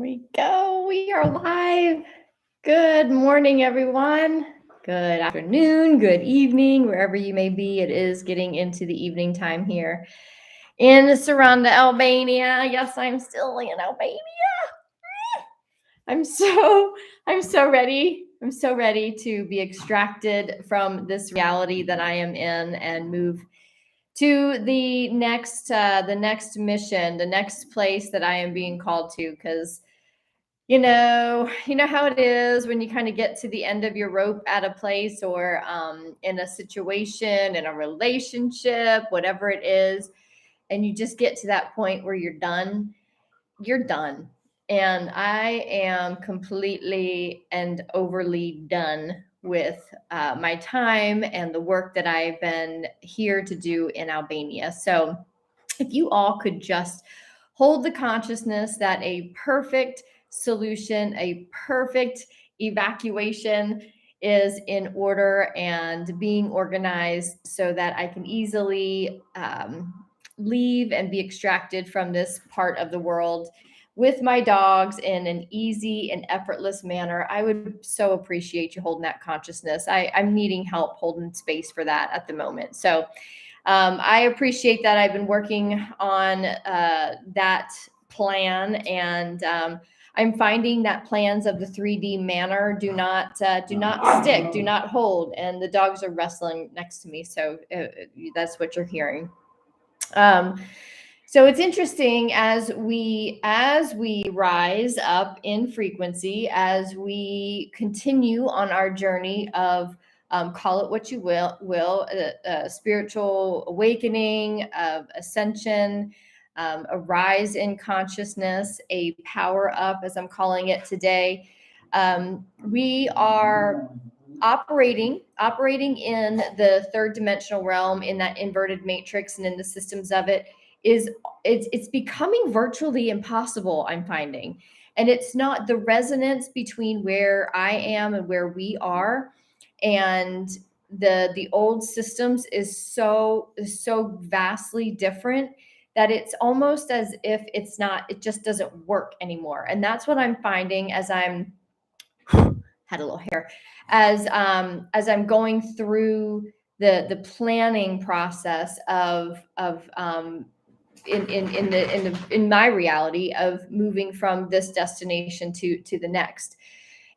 we go. We are live. Good morning, everyone. Good afternoon, good evening, wherever you may be. It is getting into the evening time here in Saranda, Albania. Yes, I'm still in Albania. I'm so ready. I'm so ready to be extracted from this reality that I am in and move to the next mission, the next place that I am being called to. Because you know how it is when you kind of get to the end of your rope at a place or in a situation, in a relationship, whatever it is, and you just get to that point where you're done. You're done. And I am completely and overly done with my time and the work that I've been here to do in Albania. So if you all could just hold the consciousness that a perfect solution, a perfect evacuation is in order and being organized so that I can easily leave and be extracted from this part of the world with my dogs in an easy and effortless manner. I would so appreciate you holding that consciousness. I'm needing help holding space for that at the moment. So I appreciate that. I've been working on that plan, and I'm finding that plans of the 3D manner do not stick, do not hold, and the dogs are wrestling next to me, so that's what you're hearing. So it's interesting as we rise up in frequency, as we continue on our journey of call it what you will spiritual awakening, of ascension, a rise in consciousness, a power up, as I'm calling it today. We are operating in the third dimensional realm, in that inverted matrix, and in the systems of it. It's becoming virtually impossible, I'm finding. And it's not the resonance between where I am and where we are, and the old systems is so vastly different that it's almost as if it just doesn't work anymore. And that's what I'm finding as I'm had a little hair as I'm going through the planning process of in my reality of moving from this destination to the next.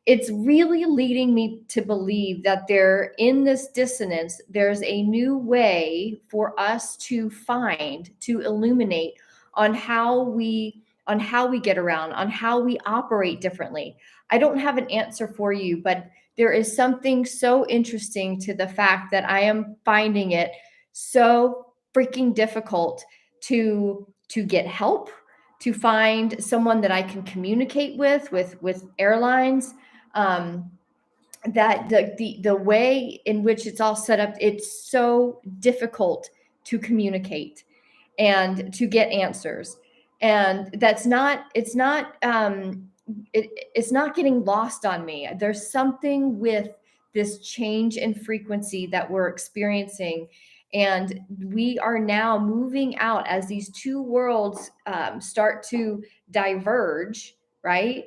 It's really leading me to believe that in this dissonance, there's a new way for us to illuminate on how we get around, on how we operate differently. I don't have an answer for you, but there is something so interesting to the fact that I am finding it so freaking difficult to get help, to find someone that I can communicate with airlines. That the way in which it's all set up, it's so difficult to communicate and to get answers. And it's not getting lost on me. There's something with this change in frequency that we're experiencing, and we are now moving out as these two worlds start to diverge, right?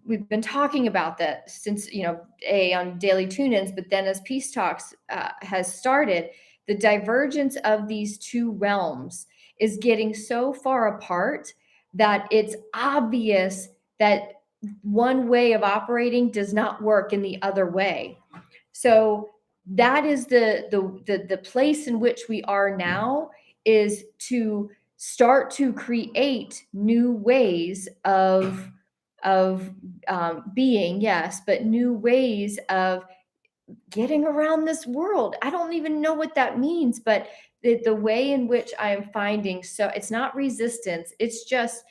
We've been talking about that since, on daily tune-ins, but then as Peace Talks has started, the divergence of these two realms is getting so far apart that it's obvious that one way of operating does not work in the other way. So that is the place in which we are now, is to start to create new ways of being, yes, but new ways of getting around this world. I don't even know what that means, but the way in which I am finding, so it's not resistance, it's just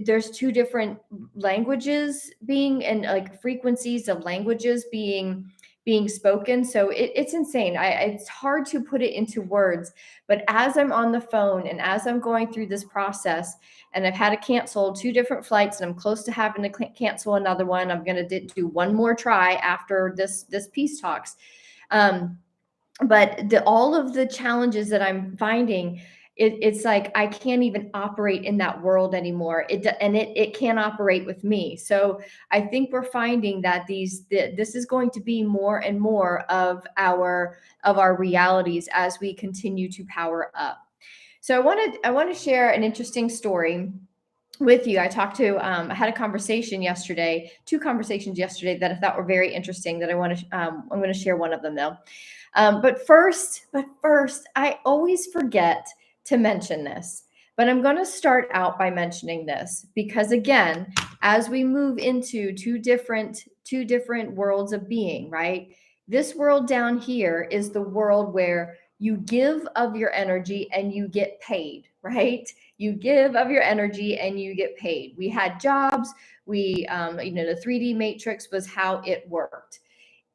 there's two different languages being, and like frequencies of languages being spoken. So it's insane. It's hard to put it into words, but as I'm on the phone and as I'm going through this process, and I've had to cancel 2 different flights, and I'm close to having to cancel another one. I'm going to do one more try after this Peace Talks. But all of the challenges that I'm finding, it's like I can't even operate in that world anymore. It can't operate with me. So I think we're finding that this is going to be more and more of our realities as we continue to power up. So I want to share an interesting story with you. I had a conversation yesterday, two conversations yesterday that I thought were very interesting that I'm going to share one of them though. But first, I always forget to mention this, but I'm going to start out by mentioning this because again, as we move into two different worlds of being, right? This world down here is the world where you give of your energy and you get paid, right? You give of your energy and you get paid. We had jobs. The 3D matrix was how it worked.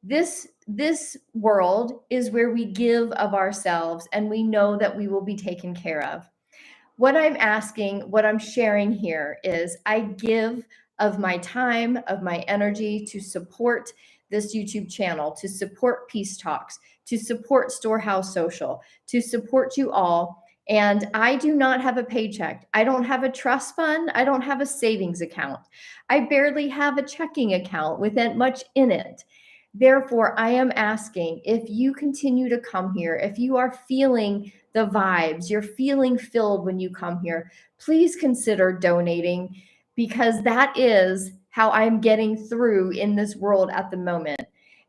This world is where we give of ourselves and we know that we will be taken care of. What I'm sharing here is I give of my time, of my energy to support this YouTube channel, to support Peace Talks, to support Storehouse Social, to support you all. And I do not have a paycheck. I don't have a trust fund. I don't have a savings account. I barely have a checking account with much in it. Therefore, I am asking if you continue to come here, if you are feeling the vibes, you're feeling filled when you come here, please consider donating because that is how I'm getting through in this world at the moment.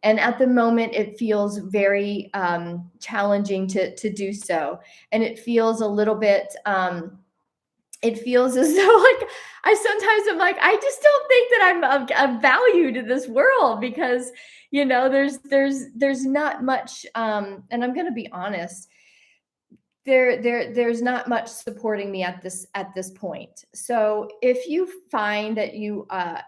And at the moment, it feels very challenging to do so. And it feels a little bit, it feels as though like I sometimes am like, I just don't think that I'm of value to this world because, there's not much, and I'm going to be honest, there's not much supporting me at this point. So if you find that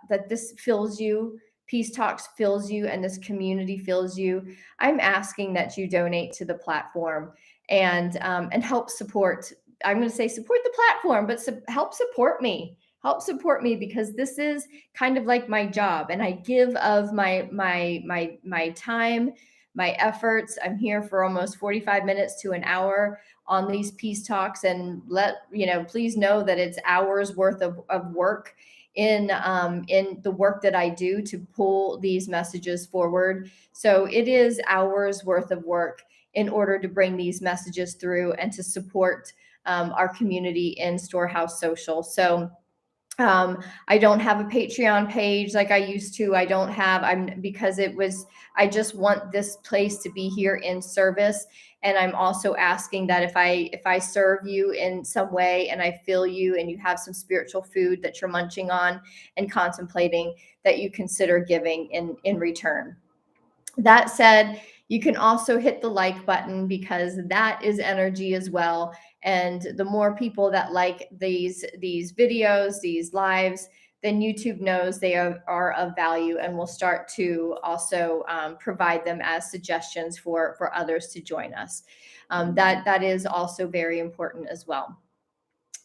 that this fills you, Peace Talks fills you, and this community fills you, I'm asking that you donate to the platform and help support. I'm going to say support the platform, but help support me. Help support me because this is kind of like my job, and I give of my time, my efforts. I'm here for almost 45 minutes to an hour on these Peace Talks, and please know that it's hours worth of work in the work that I do to pull these messages forward. So it is hours worth of work in order to bring these messages through and to support our community in Storehouse Social. So I don't have a Patreon page like I used to. I just want this place to be here in service. And I'm also asking that if I serve you in some way and I fill you and you have some spiritual food that you're munching on and contemplating, that you consider giving in return. That said, you can also hit the like button because that is energy as well. And the more people that like these videos, these lives, then YouTube knows they are of value and will start to also provide them as suggestions for others to join us. That is also very important as well.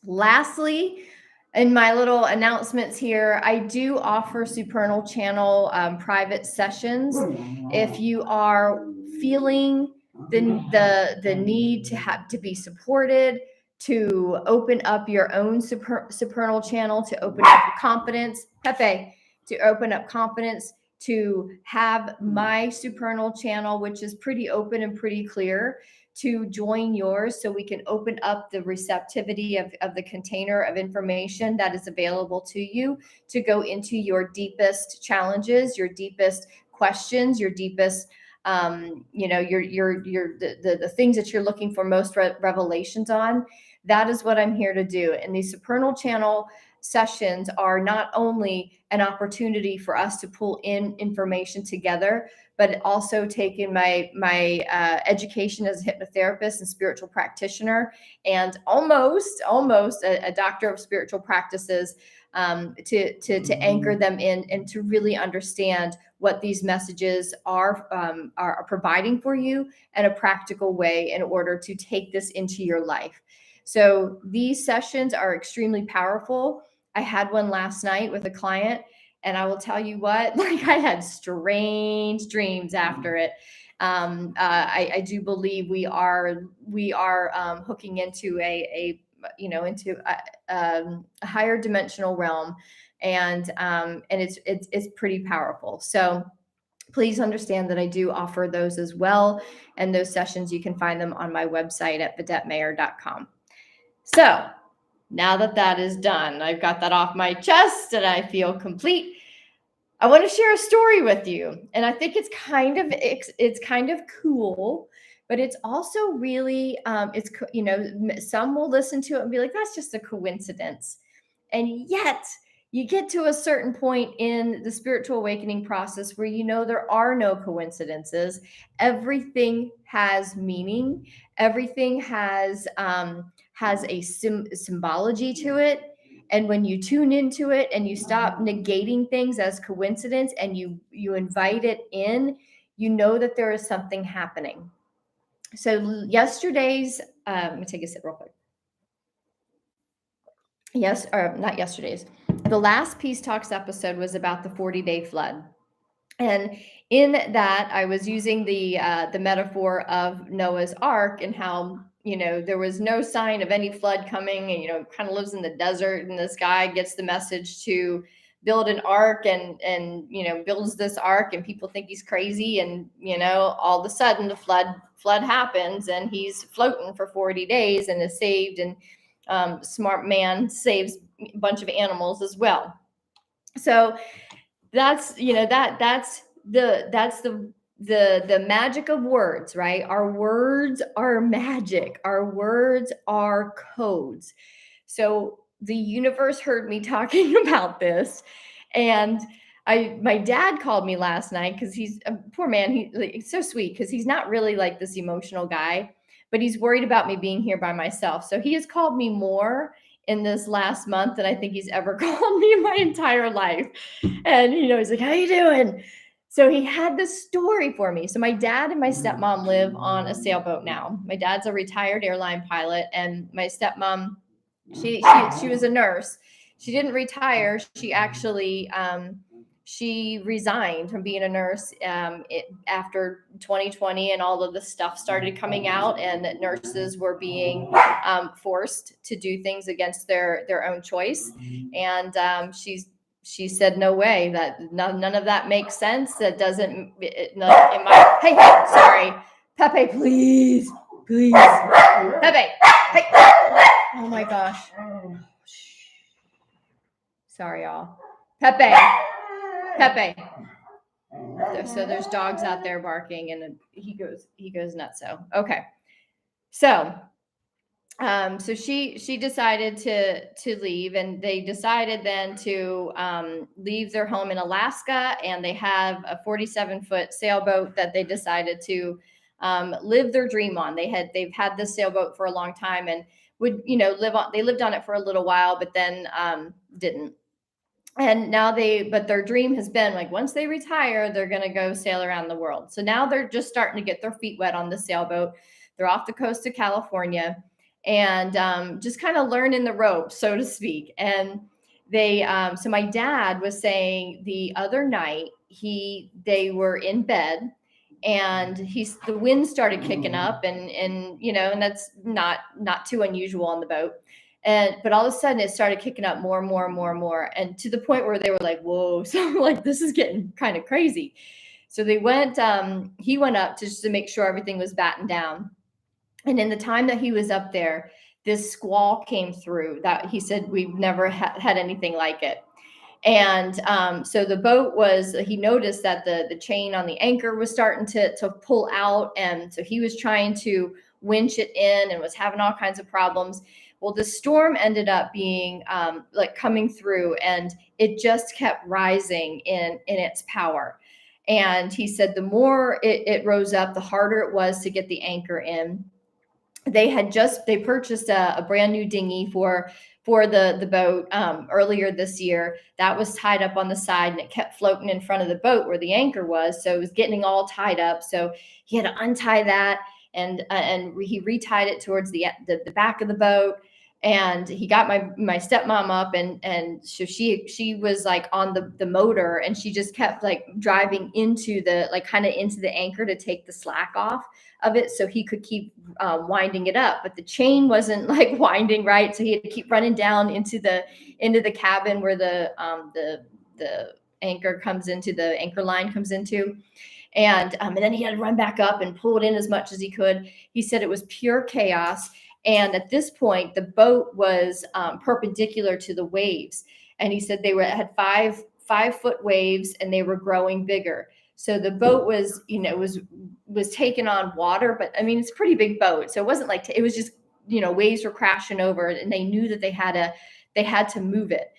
Lastly, in my little announcements here, I do offer supernal channel private sessions. If you are feeling the need to be supported, to open up your own supernal channel, to open up your confidence, Pepe, to open up confidence, to have my supernal channel, which is pretty open and pretty clear, to join yours so we can open up the receptivity of the container of information that is available to you to go into your deepest challenges, your deepest questions, your deepest the things that you're looking for most revelations on. That is what I'm here to do. And these supernal channel sessions are not only an opportunity for us to pull in information together, but also taking my education as a hypnotherapist and spiritual practitioner, and almost a doctor of spiritual practices, to anchor them in and to really understand what these messages are providing for you in a practical way in order to take this into your life. So these sessions are extremely powerful. I had one last night with a client, and I will tell you what, like I had strange dreams after it. I do believe we are hooking into a a higher dimensional realm, and it's pretty powerful. So please understand that I do offer those as well. And those sessions, you can find them on my website at videttemeyer.com. So now that that is done, I've got that off my chest and I feel complete. I want to share a story with you. And I think it's kind of cool, but it's also really, some will listen to it and be like, that's just a coincidence. And yet, you get to a certain point in the spiritual awakening process where there are no coincidences. Everything has meaning. Everything has a symbology to it. And when you tune into it and you stop negating things as coincidence and you invite it in, you know that there is something happening. So yesterday's, let me take a sip real quick. Yes, or not yesterday's. The last Peace Talks episode was about the 40-day flood. And in that, I was using the metaphor of Noah's Ark and how, there was no sign of any flood coming, and, kind of lives in the desert, and this guy gets the message to build an ark and builds this ark, and people think he's crazy. And, all of a sudden the flood happens and he's floating for 40 days and is saved. And smart man saves a bunch of animals as well. So that's the magic of words, right? Our words are magic. Our words are codes. So the universe heard me talking about this, and my dad called me last night because he's a poor man. He's so sweet because he's not really like this emotional guy, but he's worried about me being here by myself. So he has called me more in this last month than I think he's ever called me in my entire life. And, he's like, how you doing? So he had this story for me. So my dad and my stepmom live on a sailboat now. My dad's a retired airline pilot, and my stepmom, she was a nurse. She didn't retire. She actually, she resigned from being a nurse after 2020 and all of the stuff started coming out, and that nurses were being forced to do things against their own choice. And she said, no way, that none of that makes sense. That doesn't, hey, sorry, Pepe, please, Pepe, hey, oh my gosh, sorry, y'all, Pepe. So there's dogs out there barking, and he goes nuts. So okay, so she decided to leave, and they decided then to leave their home in Alaska, and they have a 47-foot sailboat that they decided to live their dream on. They've had this sailboat for a long time and would they lived on it for a little while, but then didn't. And now but their dream has been like, once they retire, they're going to go sail around the world. So now they're just starting to get their feet wet on the sailboat. They're off the coast of California and just kind of learning the ropes, so to speak. And so my dad was saying the other night, they were in bed, and the wind started kicking up, and that's not too unusual on the boat. But all of a sudden it started kicking up more and more and more and more. And to the point where they were like, whoa, so like, this is getting kind of crazy. So he went up just to make sure everything was battened down. And in the time that he was up there, this squall came through that he said, we've never had anything like it. And so the boat he noticed that the chain on the anchor was starting to pull out. And so he was trying to winch it in and was having all kinds of problems. Well, the storm ended up being coming through, and it just kept rising in its power. And he said the more it rose up, the harder it was to get the anchor in. They purchased a brand new dinghy for the boat earlier this year. That was tied up on the side, and it kept floating in front of the boat where the anchor was. So it was getting all tied up. So he had to untie that, and he retied it towards the back of the boat. And he got my stepmom up, and so she was like on the motor, and she just kept like driving into the like kind of into the anchor to take the slack off of it so he could keep winding it up, but the chain wasn't like winding right, so he had to keep running down into the cabin where the anchor comes into, the anchor line comes into. And then he had to run back up and pull it in as much as he could. He said it was pure chaos. And at this point, the boat was perpendicular to the waves. And he said had 5 foot waves, and they were growing bigger. So the boat was, was taking on water, but I mean, it's a pretty big boat. So it wasn't like, it was just, waves were crashing over, and they knew that they had to move it.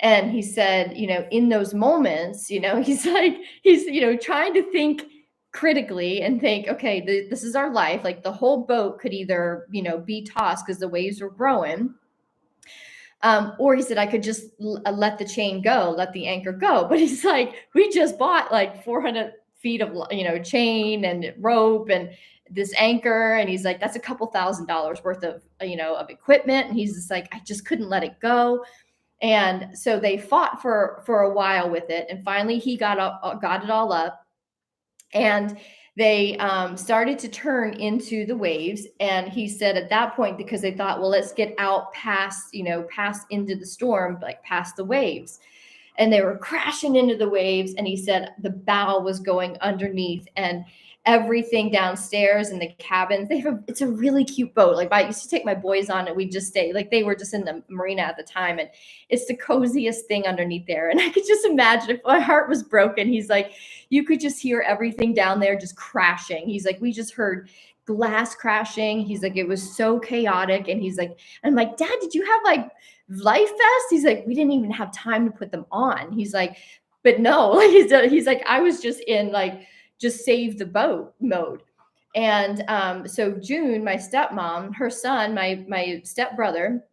And he said, in those moments, he's like, he's, trying to think critically and think, okay, this is our life. Like the whole boat could either, be tossed because the waves were growing. Or he said, I could just let the chain go, let the anchor go. But he's like, we just bought like 400 feet of, chain and rope and this anchor. And he's like, that's a couple $1,000s worth of, of equipment. And he's just like, I just couldn't let it go. And so they fought for a while with it, and finally he got it all up, and they started to turn into the waves. And he said at that point, because they thought, well, let's get out past into the storm, like past the waves, and they were crashing into the waves. And he said the bow was going underneath, and everything downstairs in the cabins. It's a really cute boat. Like I used to take my boys on it. We'd just stay, like they were just in the marina at the time. And it's the coziest thing underneath there. And I could just imagine if my heart was broken. He's like, you could just hear everything down there just crashing. He's like, we just heard glass crashing. He's like, it was so chaotic. And he's like, I'm like, Dad, did you have like life vests? He's like, we didn't even have time to put them on. He's like, but no, he's like, I was just in like, just save the boat mode. And so June, my stepmom, her son, my stepbrother,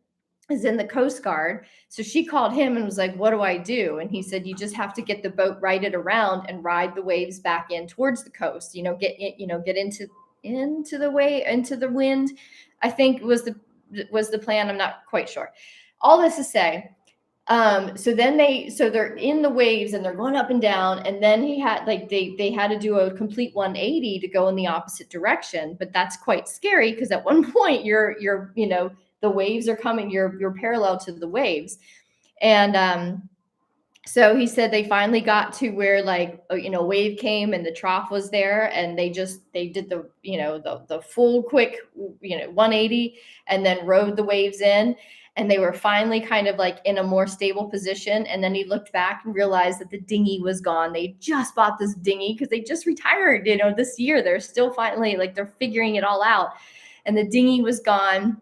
is in the Coast Guard. So she called him and was like, what do I do? And he said, you just have to get the boat righted around and ride the waves back in towards the coast, get into the wind, I think was the plan. I'm not quite sure. All this to say, so they're in the waves and they're going up and down. And then he had like, they had to do a complete 180 to go in the opposite direction. But that's quite scary because at one point you're, the waves are coming, you're parallel to the waves. And, so he said they finally got to where like, wave came and the trough was there, and they did the, the full quick, 180, and then rode the waves in. And they were finally kind of like in a more stable position. And then he looked back and realized that the dinghy was gone. They just bought this dinghy because they just retired, this year. They're still finally like, they're figuring it all out. And the dinghy was gone.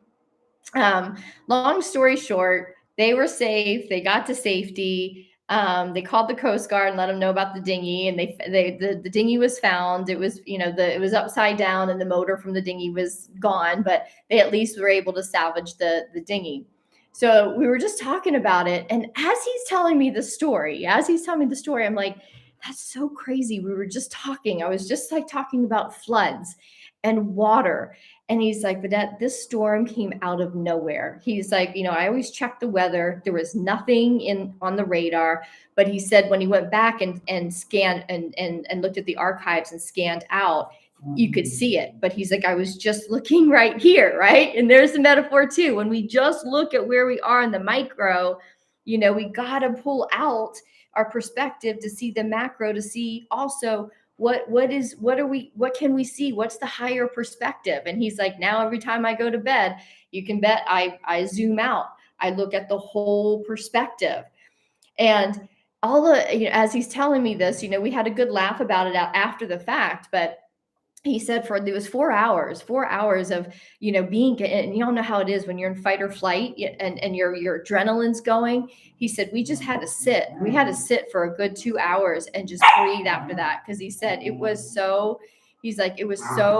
Long story short, they were safe. They got to safety. They called the Coast Guard and let them know about the dinghy, and the dinghy was found. It was, it was upside down and the motor from the dinghy was gone, but they at least were able to salvage the dinghy. So we were just talking about it. And as he's telling me the story, I'm like, that's so crazy. We were just talking. I was just like talking about floods and water. And he's like, but this storm came out of nowhere. He's like, I always check the weather. There was nothing on the radar. But he said when he went back and scanned and looked at the archives and scanned out, you could see it. But he's like, I was just looking right here, right? And there's the metaphor too. When we just look at where we are in the micro, we got to pull out our perspective to see the macro, to see also what can we see? What's the higher perspective? And he's like, now every time I go to bed, you can bet I zoom out. I look at the whole perspective. And as he's telling me this, we had a good laugh about it after the fact, but he said it was 4 hours of, being, and y'all know how it is when you're in fight or flight and your adrenaline's going. He said, we had to sit for a good 2 hours and just breathe after that. Cause he said, it was so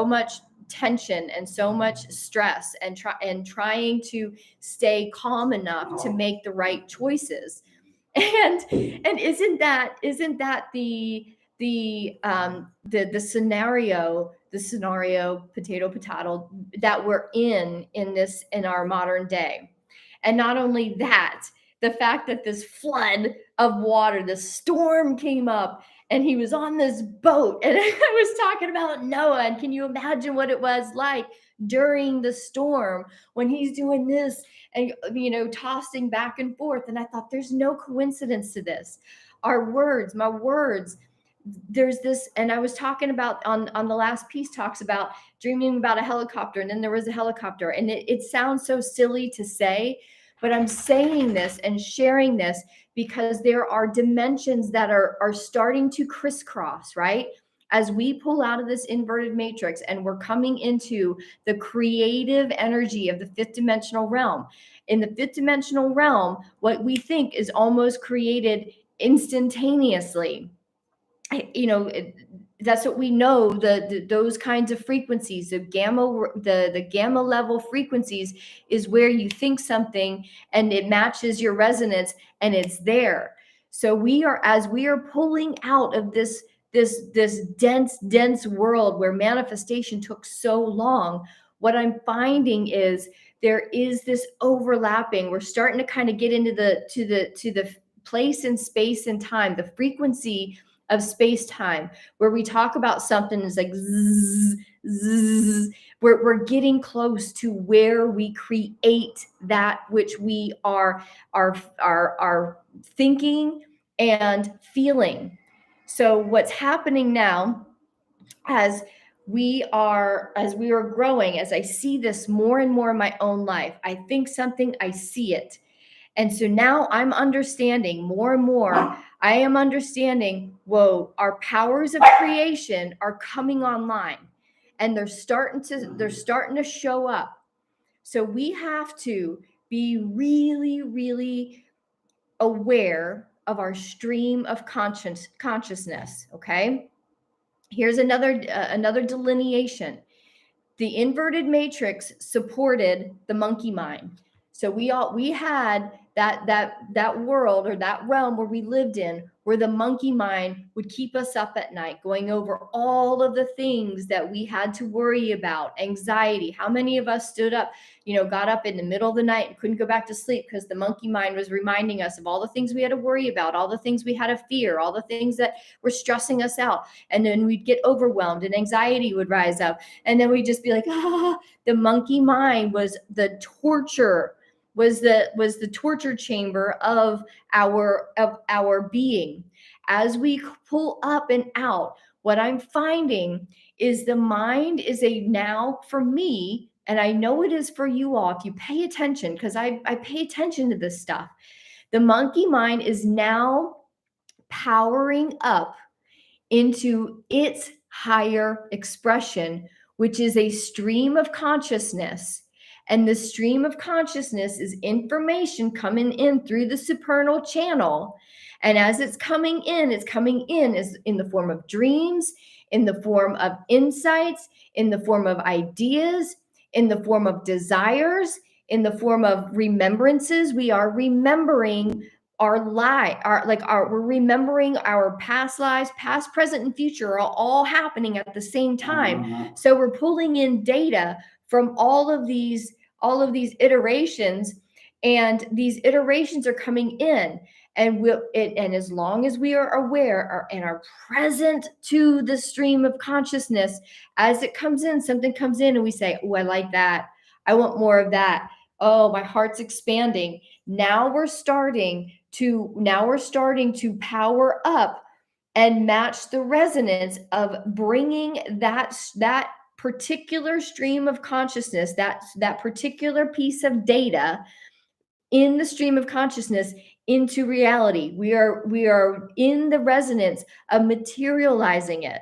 much tension and so much stress and trying to stay calm enough to make the right choices. And isn't that the scenario potato that we're in our modern day? And not only that, the fact that this flood of water, this storm came up, and he was on this boat, and I was talking about Noah, and can you imagine what it was like during the storm when he's doing this and tossing back and forth? And I thought, there's no coincidence to this. Our words, my words, there's this, and I was talking about on the last piece, talks about dreaming about a helicopter, and then there was a helicopter, and it sounds so silly to say, but I'm saying this and sharing this because there are dimensions that are starting to crisscross, right? As we pull out of this inverted matrix and we're coming into the creative energy of the fifth dimensional realm. In the fifth dimensional realm, what we think is almost created instantaneously, that's what we know, those kinds of frequencies, the gamma level frequencies is where you think something and it matches your resonance and it's there. So as we are pulling out of this dense world where manifestation took so long, what I'm finding is there is this overlapping. We're starting to kind of get into the place and space and time, the frequency of space-time, where we talk about something is like zzz, zzz. We're getting close to where we create that which we are thinking and feeling. So what's happening now, as we are growing, as I see this more and more in my own life, I think something, I see it. And so now I'm understanding more and more. I am understanding, whoa, our powers of creation are coming online, and they're starting to show up. So we have to be really, really aware of our stream of consciousness. Okay. Here's another delineation. The inverted matrix supported the monkey mind. So we had that world, or that realm where we lived in, where the monkey mind would keep us up at night, going over all of the things that we had to worry about, anxiety. How many of us stood up, got up in the middle of the night and couldn't go back to sleep because the monkey mind was reminding us of all the things we had to worry about, all the things we had to fear, all the things that were stressing us out. And then we'd get overwhelmed and anxiety would rise up. And then we'd just be like, the monkey mind was the torture, was the torture chamber of our being. As we pull up and out, what I'm finding is the mind is now, for me, and I know it is for you all, if you pay attention, because I pay attention to this stuff, the monkey mind is now powering up into its higher expression, which is a stream of consciousness. And the stream of consciousness is information coming in through the supernal channel. And as it's coming in is in the form of dreams, in the form of insights, in the form of ideas, in the form of desires, in the form of remembrances. We are remembering we're remembering our past lives, past, present, and future are all happening at the same time. So we're pulling in data from all of these iterations, and these iterations are coming in, and as long as we are aware and are present to the stream of consciousness, as it comes in, something comes in and we say, oh, I like that. I want more of that. Oh, my heart's expanding. Now we're starting to power up and match the resonance of bringing that particular stream of consciousness, that particular piece of data in the stream of consciousness into reality. We are in the resonance of materializing it.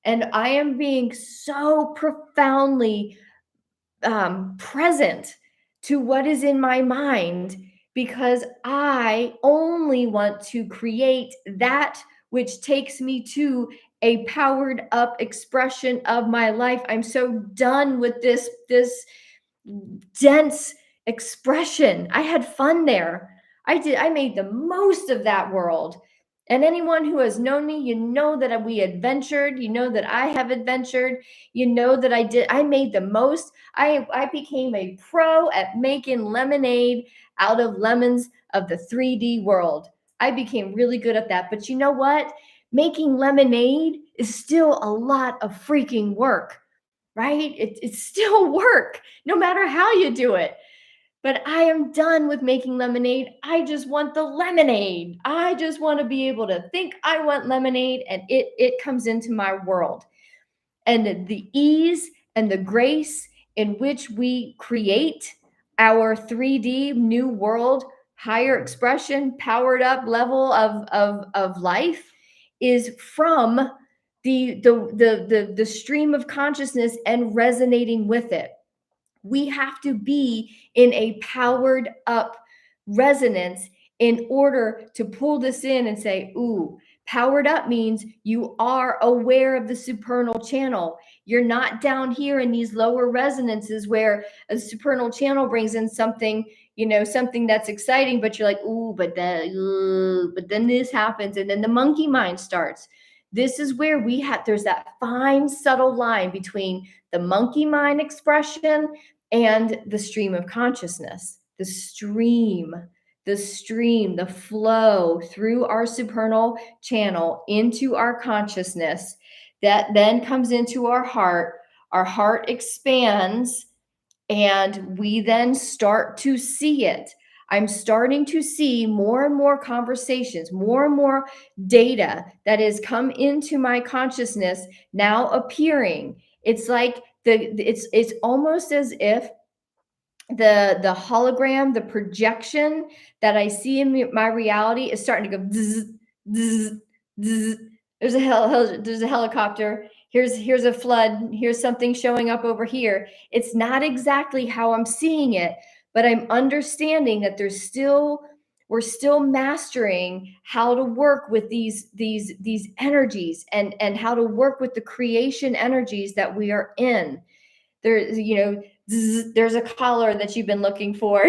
And I am being so profoundly present to what is in my mind, because I only want to create that which takes me to a powered up expression of my life. I'm so done with this dense expression. I had fun there. I made the most of that world. And anyone who has known me, you know that we adventured, you know that I have adventured, you know that I made the most. I became a pro at making lemonade out of lemons of the 3D world. I became really good at that. But you know what? Making lemonade is still a lot of freaking work, right? It's still work, no matter how you do it. But I am done with making lemonade. I just want the lemonade. I just want to be able to think I want lemonade and it comes into my world. And the ease and the grace in which we create our 3D new world, higher expression, powered up level of life is from the stream of consciousness and resonating with it. We have to be in a powered up resonance in order to pull this in and say, ooh, powered up means you are aware of the supernal channel. You're not down here in these lower resonances where a supernal channel brings in something, something that's exciting, but you're like, but then this happens. And then the monkey mind starts. This is where there's that fine, subtle line between the monkey mind expression and the stream of consciousness, the flow through our supernal channel into our consciousness that then comes into our heart. Our heart expands and we then start to see it. I'm starting to see more and more conversations, more and more data that has come into my consciousness now appearing. It's like it's almost as if the hologram, the projection that I see in my reality is starting to go zzz, zzz, zzz. There's a helicopter. Here's a flood. Here's something showing up over here. It's not exactly how I'm seeing it, but I'm understanding that we're still mastering how to work with these energies and how to work with the creation energies that we are in. There's a collar that you've been looking for,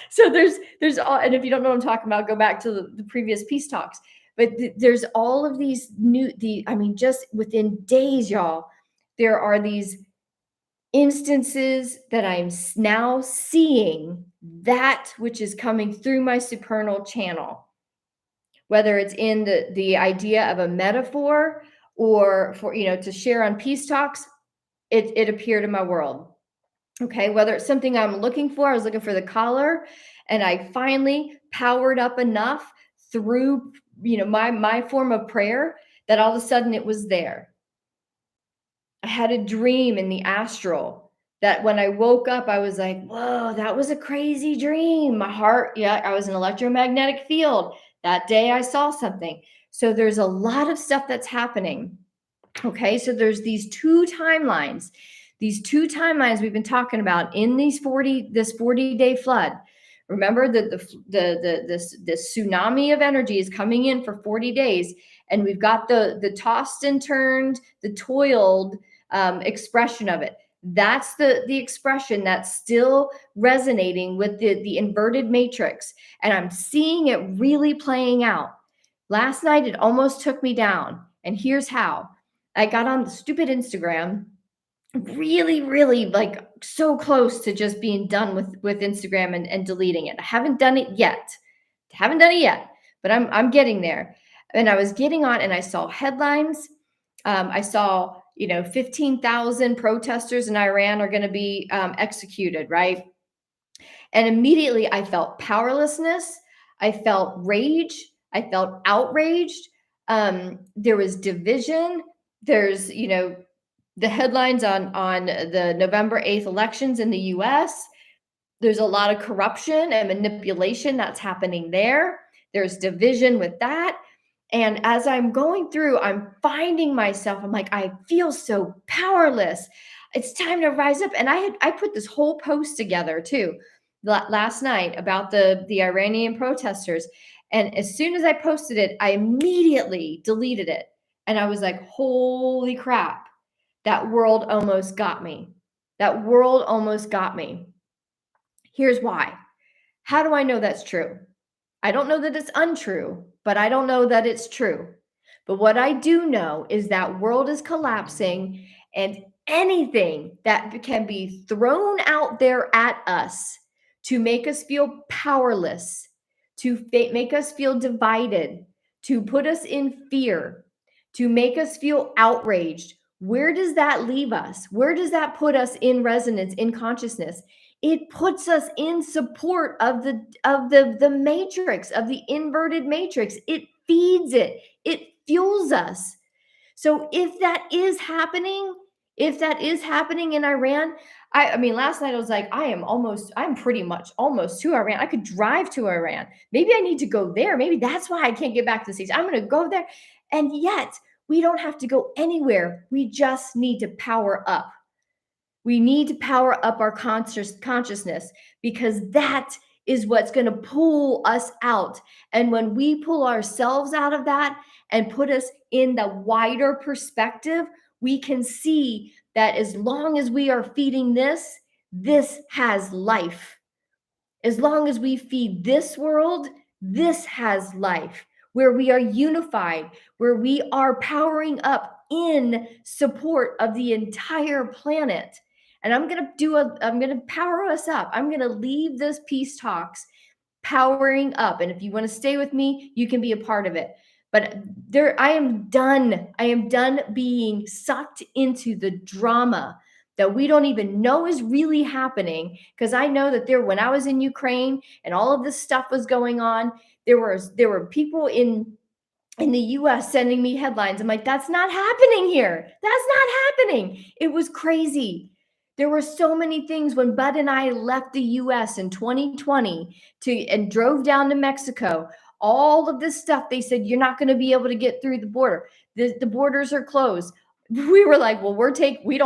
so there's all, and if you don't know what I'm talking about, go back to the previous peace talks. But there's all of these just within days, y'all, there are these instances that I'm now seeing that which is coming through my supernal channel, whether it's in the idea of a metaphor or for, to share on peace talks. It appeared in my world. Okay, whether it's something I'm looking for, I was looking for the collar, and I finally powered up enough through, my form of prayer that all of a sudden it was there. I had a dream in the astral that when I woke up, I was like, whoa, that was a crazy dream. My heart, I was in an electromagnetic field. That day I saw something. So there's a lot of stuff that's happening. Okay, so there's these two timelines we've been talking about in this 40-day flood. Remember that the tsunami of energy is coming in for 40 days, and we've got the tossed and turned, the toiled expression of it. That's the expression that's still resonating with the inverted matrix, and I'm seeing it really playing out. Last night, it almost took me down, and here's how. I got on the stupid Instagram, really, really like so close to just being done with Instagram and deleting it. I haven't done it yet, but I'm getting there. And I was getting on and I saw headlines. I saw, 15,000 protesters in Iran are going to be executed, right? And immediately I felt powerlessness. I felt rage. I felt outraged. There was division. There's, the headlines on the November 8th elections in the US. There's a lot of corruption and manipulation that's happening there. There's division with that. And as I'm going through, I'm finding myself, I'm like, I feel so powerless. It's time to rise up. And I put this whole post together too last night about the Iranian protesters. And as soon as I posted it, I immediately deleted it. And I was like, holy crap. That world almost got me. Here's why. How do I know that's true? I don't know that it's untrue, but I don't know that it's true. But what I do know is that world is collapsing, and anything that can be thrown out there at us to make us feel powerless, to make us feel divided, to put us in fear, to make us feel outraged. Where does that leave us? Where does that put us in resonance, in consciousness? It puts us in support of the matrix, of the inverted matrix. It feeds it. It fuels us. So if that is happening, in Iran, I mean, last night I was like, I'm pretty much almost to Iran. I could drive to Iran. Maybe I need to go there. Maybe that's why I can't get back to the States. I'm going to go there. And yet we don't have to go anywhere. We just need to power up. We need to power up our consciousness, because that is what's going to pull us out. And when we pull ourselves out of that and put us in the wider perspective, we can see that as long as we are feeding this, this has life. As long as we feed this world, this has life, where we are unified, where we are powering up in support of the entire planet. And I'm going to power us up. I'm going to leave this peace talks powering up. And if you want to stay with me, you can be a part of it. But I am done. I am done being sucked into the drama that we don't even know is really happening. Because I know that when I was in Ukraine and all of this stuff was going on, there were people in the US sending me headlines. I'm like, that's not happening here. That's not happening. It was crazy. There were so many things when Bud and I left the US in 2020 and drove down to Mexico. All of this stuff, they said, you're not going to be able to get through the border. The borders are closed. We were like, well, we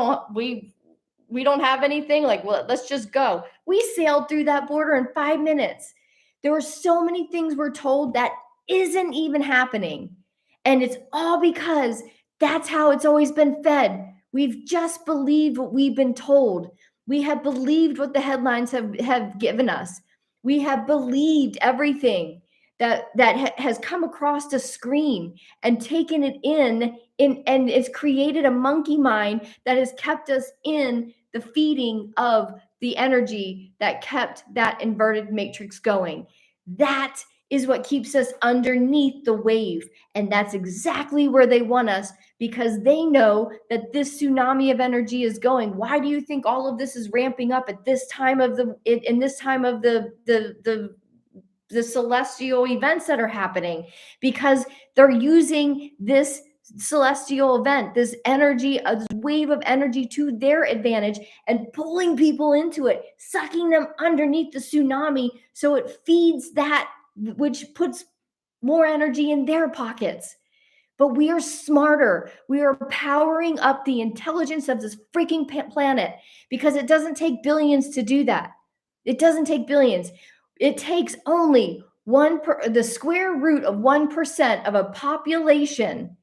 don't have anything. Like, well, let's just go. We sailed through that border in 5 minutes. There were so many things we're told that isn't even happening. And it's all because that's how it's always been fed. We've just believed what we've been told. We have believed what the headlines have given us. We have believed everything that has come across the screen and taken it in, and it's created a monkey mind that has kept us in the feeding of the energy that kept that inverted matrix going. That is what keeps us underneath the wave. And that's exactly where they want us, because they know that this tsunami of energy is going. Why do you think all of this is ramping up at this time of the celestial events that are happening? Because they're using this celestial event, this energy, this wave of energy, to their advantage and pulling people into it, sucking them underneath the tsunami, so it feeds that, which puts more energy in their pockets. But we are smarter. We are powering up the intelligence of this freaking planet, because it doesn't take billions to do that. It doesn't take billions. It takes only the square root of 1% of a population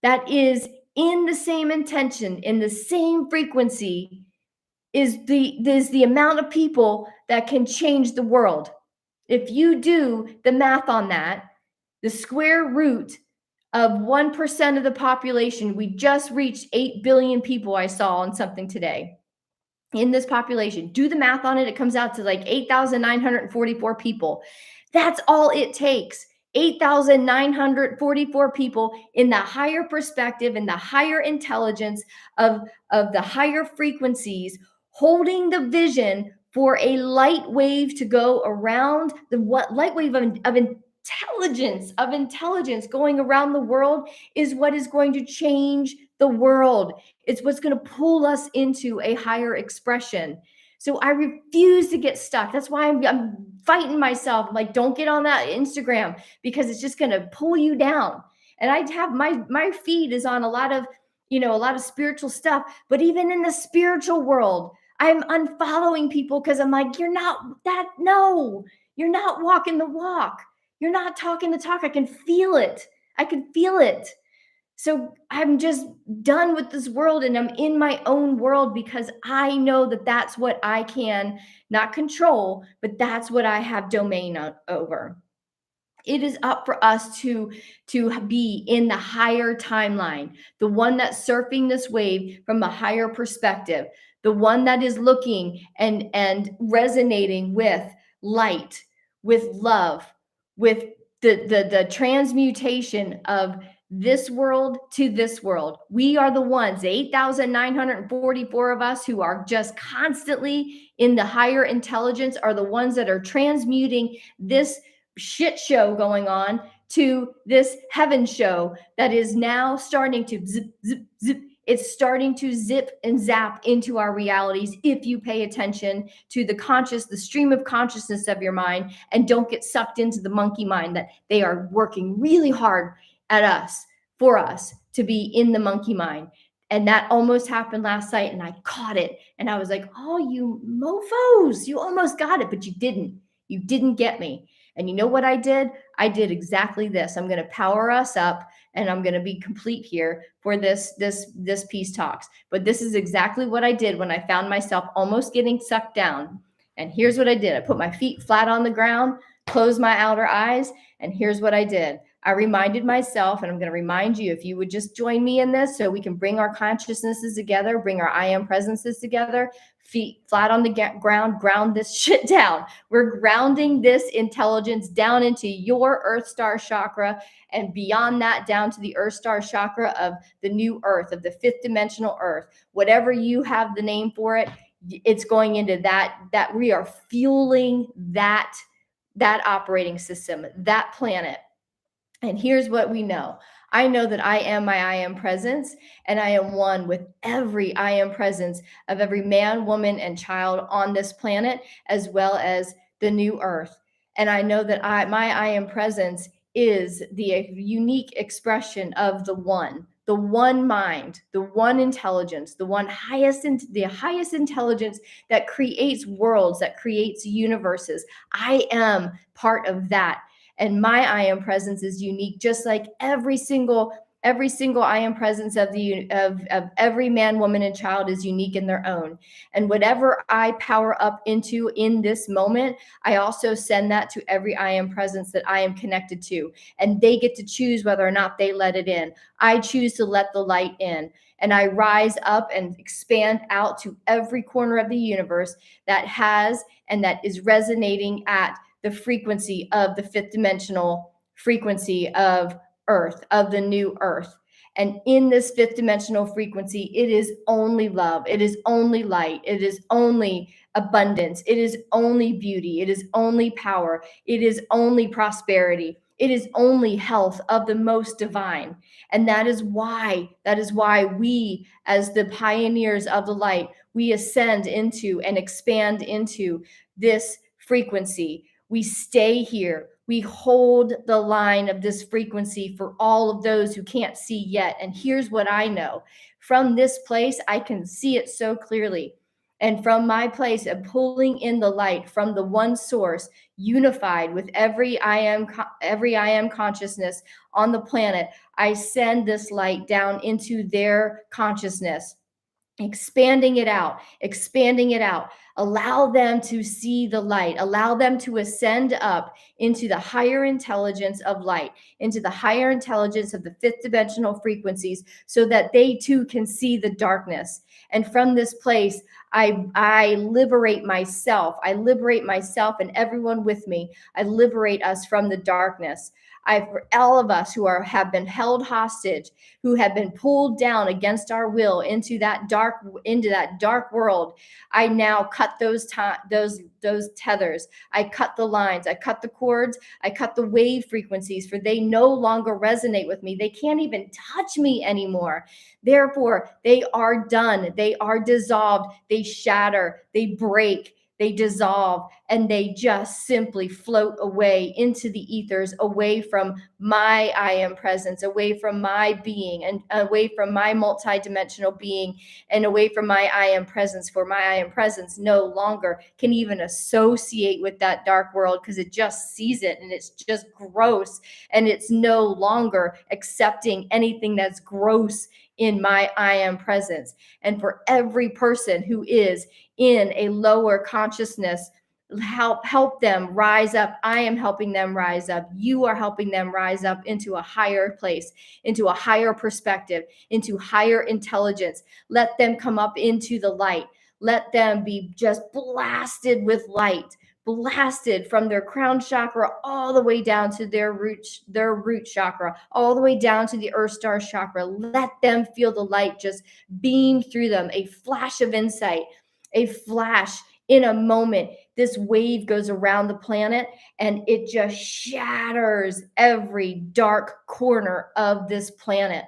that is in the same intention, in the same frequency, is the amount of people that can change the world. If you do the math on that, the square root of 1% of the population, we just reached 8 billion people, I saw on something today. In this population, do the math on it, it comes out to like 8,944 people. That's all it takes. 8,944 people in the higher perspective, in the higher intelligence of the higher frequencies, holding the vision for a light wave to go around, light wave of intelligence going around the world is what is going to change the world. It's what's going to pull us into a higher expression. So I refuse to get stuck. That's why I'm fighting myself. I'm like, don't get on that Instagram, because it's just going to pull you down. And I have my feed is on a lot of spiritual stuff, but even in the spiritual world, I'm unfollowing people because I'm like, you're not walking the walk. You're not talking the talk. I can feel it. So I'm just done with this world, and I'm in my own world, because I know that that's what I can not control, but that's what I have domain over. It is up for us to be in the higher timeline, the one that's surfing this wave from a higher perspective, the one that is looking and resonating with light, with love, with the transmutation of this world to this world. We are the ones, 8,944 of us who are just constantly in the higher intelligence, are the ones that are transmuting this shit show going on to this heaven show that is now starting to zip, zip, zip. It's starting to zip and zap into our realities if you pay attention to the stream of consciousness of your mind, and don't get sucked into the monkey mind that they are working really hard at us, for us to be in the monkey mind. And that almost happened last night, and I caught it. And I was like, oh, you mofos, you almost got it, but you didn't. You didn't get me. And you know what I did? I did exactly this. I'm going to power us up, and I'm going to be complete here for this peace talks. But this is exactly what I did when I found myself almost getting sucked down. And here's what I did. I put my feet flat on the ground, closed my outer eyes, and here's what I did. I reminded myself, and I'm going to remind you, if you would just join me in this so we can bring our consciousnesses together, bring our I am presences together, feet flat on the ground, ground this shit down. We're grounding this intelligence down into your Earth Star chakra, and beyond that down to the Earth Star chakra of the new Earth, of the fifth dimensional Earth. Whatever you have the name for it, it's going into that we are fueling that operating system, that planet. And here's what we know. I know that I am my I am presence, and I am one with every I am presence of every man, woman, and child on this planet, as well as the new earth. And I know that my I am presence is the unique expression of the one mind, the one intelligence, the highest intelligence that creates worlds, that creates universes. I am part of that. And my I am presence is unique, just like every single I am presence of every man, woman, and child is unique in their own. And whatever I power up into in this moment, I also send that to every I am presence that I am connected to. And they get to choose whether or not they let it in. I choose to let the light in. And I rise up and expand out to every corner of the universe that has and that is resonating at the frequency of the fifth dimensional frequency of Earth, of the new Earth. And in this fifth dimensional frequency, it is only love. It is only light. It is only abundance. It is only beauty. It is only power. It is only prosperity. It is only health of the most divine. And that is why we, as the pioneers of the light, we ascend into and expand into this frequency. We stay here. We hold the line of this frequency for all of those who can't see yet. And here's what I know. From this place, I can see it so clearly. And from my place of pulling in the light from the one source, unified with every I am consciousness on the planet, I send this light down into their consciousness, expanding it out. Allow them to see the light. Allow them to ascend up into the higher intelligence of light, into the higher intelligence of the fifth dimensional frequencies, so that they too can see the darkness. And from this place, I liberate myself. I liberate myself and everyone with me. I liberate us from the darkness. For all of us who have been held hostage, who have been pulled down against our will into that dark world, I now cut those tethers. I cut the lines. I cut the cords. I cut the wave frequencies, for they no longer resonate with me. They can't even touch me anymore. Therefore, they are done. They are dissolved. They shatter. They break. They dissolve, and they just simply float away into the ethers, away from my I am presence, away from my being, and away from my multidimensional being, and away from my I am presence. For my I am presence no longer can even associate with that dark world, because it just sees it and it's just gross, and it's no longer accepting anything that's gross in my I am presence. And for every person who is in a lower consciousness, help them rise up. I am helping them rise up. You are helping them rise up into a higher place, into a higher perspective, into higher intelligence. Let them come up into the light. Let them be just blasted with light, blasted from their crown chakra all the way down to their root chakra, all the way down to the earth star chakra. Let them feel the light just beam through them, a flash of insight, a flash in a moment. This wave goes around the planet and it just shatters every dark corner of this planet.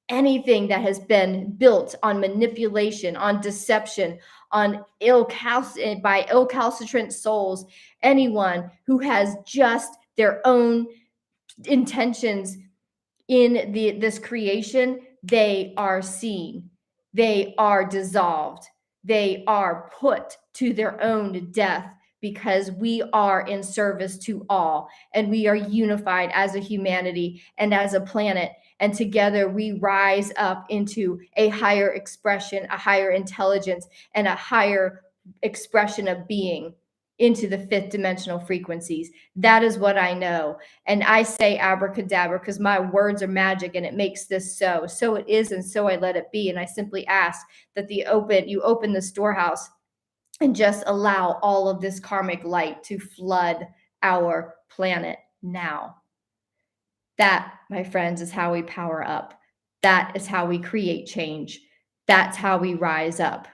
Anything that has been built on manipulation, on deception, on by ill-calcitrant souls, anyone who has just their own intentions in this creation, they are seen, they are dissolved, they are put to their own death, because we are in service to all, and we are unified as a humanity and as a planet, and together we rise up into a higher expression, a higher intelligence, and a higher expression of being, into the fifth dimensional frequencies. That is what I know. And I say abracadabra because my words are magic, and it makes this so. So it is, and so I let it be. And I simply ask that you open the storehouse and just allow all of this karmic light to flood our planet now. That, my friends, is how we power up. That is how we create change. That's how we rise up.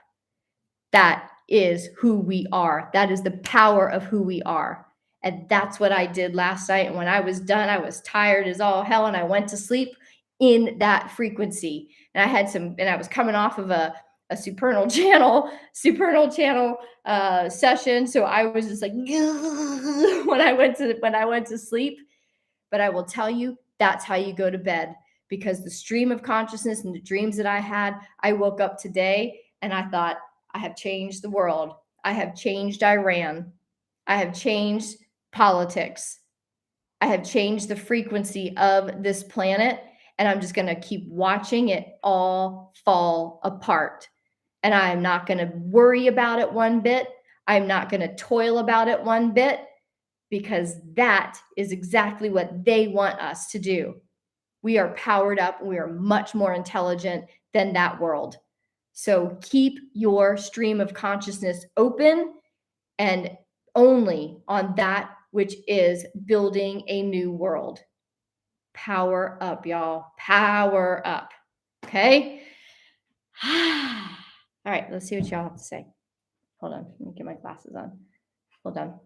That is who we are. That is the power of who we are. And that's what I did last night. And when I was done, I was tired as all hell, and I went to sleep in that frequency. And I was coming off of a supernal channel session. So I was just like when I went to sleep. But I will tell you, that's how you go to bed, because the stream of consciousness and the dreams that I had, I woke up today and I thought, I have changed the world. I have changed Iran. I have changed politics. I have changed the frequency of this planet, and I'm just going to keep watching it all fall apart. And I am not going to worry about it one bit. I'm not going to toil about it one bit, because that is exactly what they want us to do. We are powered up. We are much more intelligent than that world. So keep your stream of consciousness open, and only on that which is building a new world. Power up, y'all. Power up. Okay? All right, let's see what y'all have to say. Hold on. Let me get my glasses on. Hold on.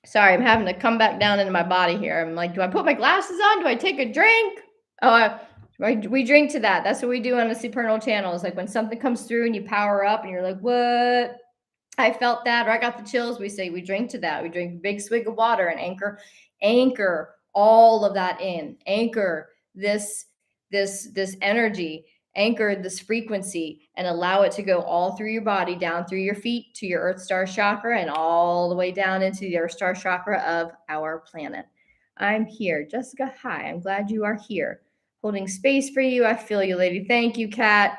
Sorry, I'm having to come back down into my body here. I'm like, do I put my glasses on? Do I take a drink? Oh, we drink to that. That's what we do on the supernal channel. It's like when something comes through and you power up and you're like, what? I felt that, or I got the chills. We say we drink to that. We drink a big swig of water and anchor all of that in. Anchor this energy, anchor this frequency, and allow it to go all through your body, down through your feet to your earth star chakra, and all the way down into the earth star chakra of our planet. I'm here. Jessica, hi. I'm glad you are here. Holding space for you. I feel you, lady. Thank you, Kat.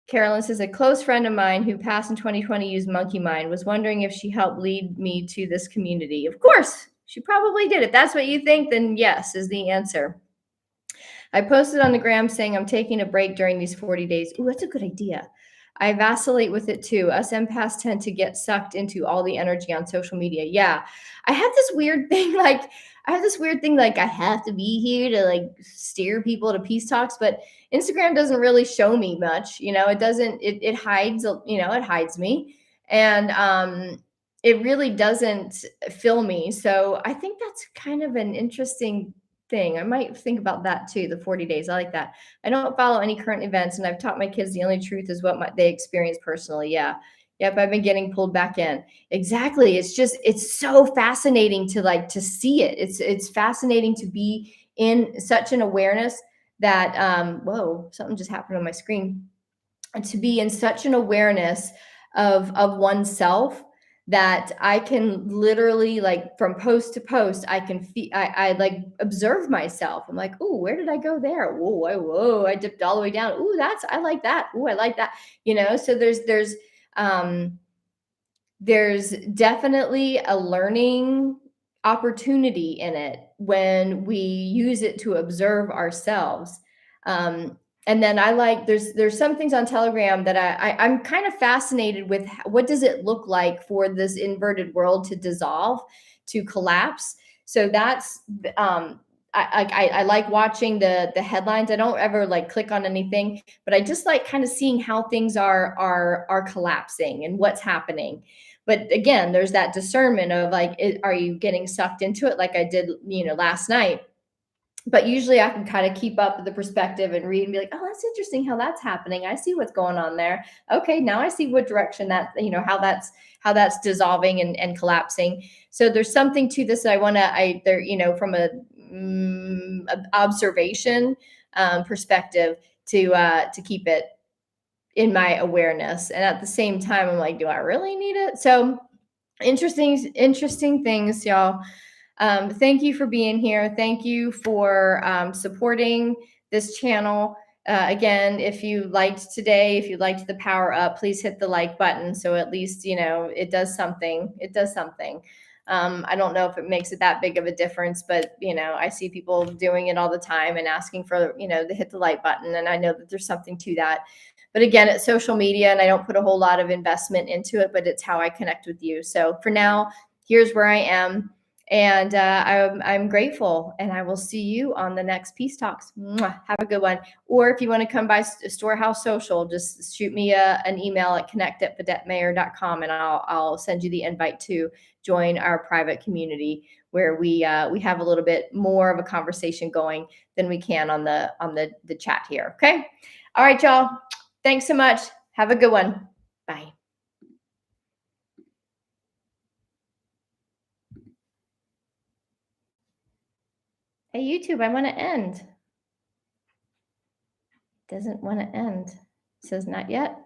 Carolyn says, a close friend of mine who passed in 2020 used Monkey Mind. Was wondering if she helped lead me to this community. Of course, she probably did. If that's what you think, then yes is the answer. I posted on the gram saying I'm taking a break during these 40 days. Ooh, that's a good idea. I vacillate with it too. Us empaths tend to get sucked into all the energy on social media. Yeah. I have this weird thing like I have to be here to like steer people to peace talks, but Instagram doesn't really show me much. It hides, it hides me. And it really doesn't fill me. So I think that's kind of an interesting thing. I might think about that too, the 40 days. I like that. I don't follow any current events, and I've taught my kids the only truth is what they experience personally. Yeah. Yep, I've been getting pulled back in. Exactly. It's so fascinating to see it. It's fascinating to be in such an awareness that whoa, something just happened on my screen. And to be in such an awareness of oneself that I can literally, like, from post to post, I can I like observe myself. I'm like, oh, where did I go there? Whoa, I dipped all the way down. Ooh, I like that. Ooh, I like that. So there's definitely a learning opportunity in it when we use it to observe ourselves. And then there's some things on Telegram that I'm kind of fascinated with. What does it look like for this inverted world to dissolve, to collapse? So that's um I like watching the headlines. I don't ever like click on anything, but I just like kind of seeing how things are collapsing and what's happening. But again, there's that discernment of like, are you getting sucked into it like I did, last night? But usually I can kind of keep up with the perspective and read and be like, oh, that's interesting how that's happening. I see what's going on there. Okay, now I see what direction that, how that's dissolving and collapsing. So there's something to this that from a observation perspective to keep it in my awareness. And at the same time, I'm like, do I really need it? So interesting things, y'all. Thank you for being here. Thank you for supporting this channel. Again, if you liked today, if you liked the power up, please hit the like button. So at least, it does something. It does something. I don't know if it makes it that big of a difference, but, I see people doing it all the time and asking for, to hit the like button. And I know that there's something to that. But again, it's social media and I don't put a whole lot of investment into it, but it's how I connect with you. So for now, here's where I am. And I'm grateful, and I will see you on the next Peace Talks. Mwah. Have a good one. Or if you want to come by Storehouse Social, just shoot me an email at connect@fidetmayor.com, and I'll send you the invite to join our private community where we have a little bit more of a conversation going than we can on the chat here. Okay. All right, y'all. Thanks so much. Have a good one. Bye. Hey, YouTube, I want to end. Doesn't want to end. It says not yet.